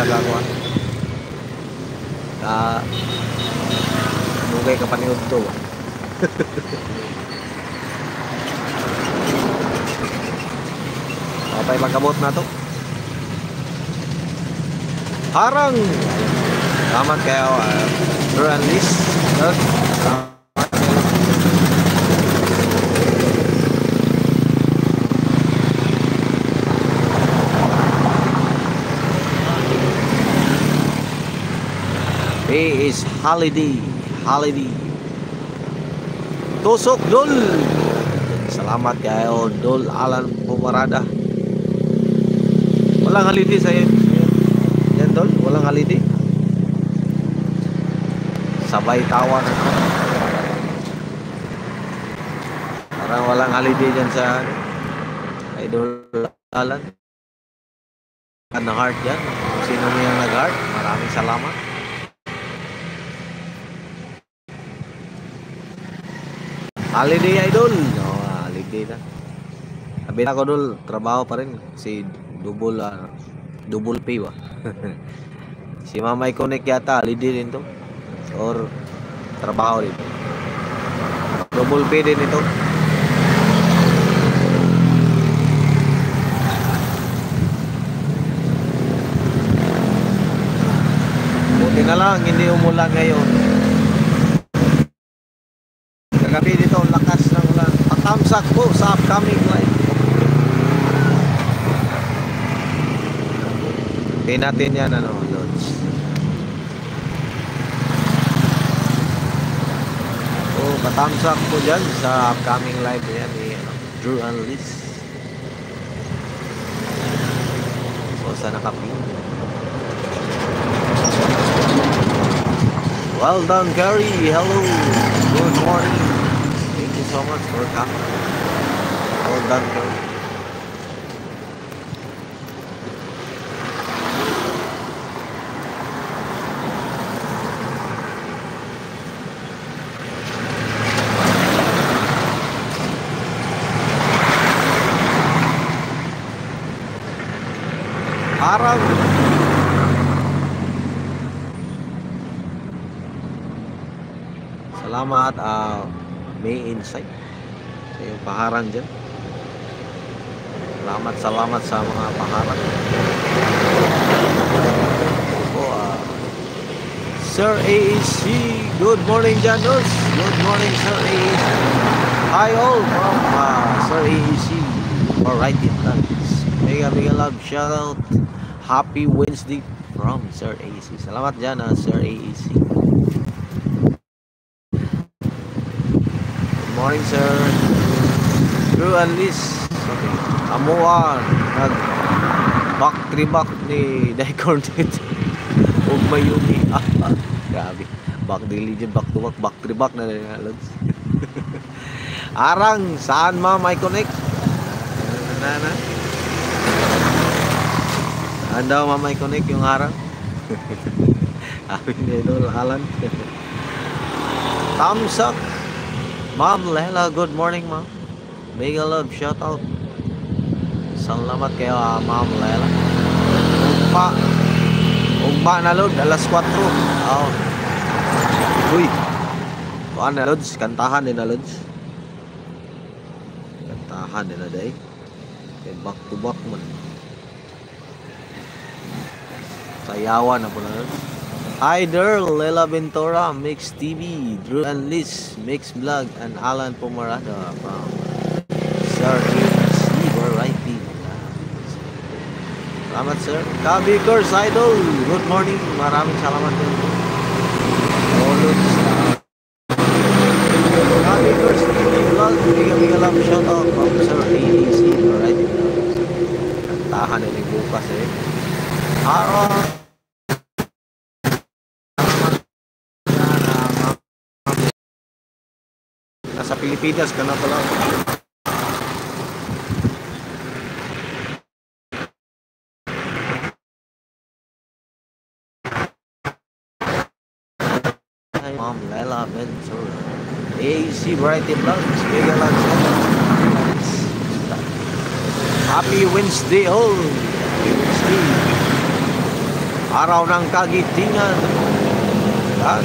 vlog ako nugay ka paniod to. Kapay magkabot na to. Harang. Salamat kayo. Duran list. He is holiday. Tusok Dol. Salamat kayo Dol Alan Pumarada. Walang holiday sa'yo. Yan Dol, walang holiday. Sabay tawa na to. Parang walang holiday dyan sa Idol Alan. Nag-heart yan. Sino mo yung nag-heart? Maraming salamat. Holiday Idol. No, holiday na. Sabi na ko Dol, trabaho pa rin. Si double pay ba? Si Mama Iconic yata, holiday din to. Or trabaho din. Double pay din ito. Buti na lang, hindi umulan ngayon. Kagabi dito, lakas ng ulan. Patamsak po sa upcoming live. Hindi natin yan, Lods. Patamsak po dyan sa upcoming live yan ni Drew and Liz. So, sa nakapin. Well done, Gary. Hello. Good morning. Thank you so much for coming. Well done, Gary. Harang. Salamat may insight yung paharang dyan. Salamat sa mga paharang. Sir AEC, good morning Janos. Good morning Sir AEC. Hi all from Sir AEC. Alright, mega love, shout out. Happy Wednesday from Sir AEC. Salamat dyan Sir AEC. Good morning sir. Drew and Liz. Okay. Amuan. Back 3 back ni Daicornet. Huwag mayumi. Grabe. Back daily dyan. Back to back. Back 3 back na Lods. Arang. Saan Ma'am Iconic? Saan daw Ma'am Iconic yung harang? Amin na Idol Alan. Thumbs up. Ma'am Lela, good morning ma'am. Mega love, shout out. Salamat kayo Ma'am Lela. Ugma na Lord, alas 4. Oh. Uy. Kuan na Lods, kantahan din na Lods. Kantahan din na day. Okay, back to back man. Sayawan na po na Lods. Hi there, Lela Ventura, Mix TV, Drew and Liz, Mix Vlog, and Alan Pumarada from Sir AEC Variety. Salamat sir. Kabikers Idol, good morning. Maraming salamat din. Kabikers TV Vlog, bigla lang shout out from Sir AEC Variety. Kantahan na yung bukas Harang. Sa Pilipinas ka na pala. Hi Ma'am Lela Ventura. AEC Variety Vlogs. Mega lang. Happy Wednesday all. Happy Wednesday. araw ng kagitingan at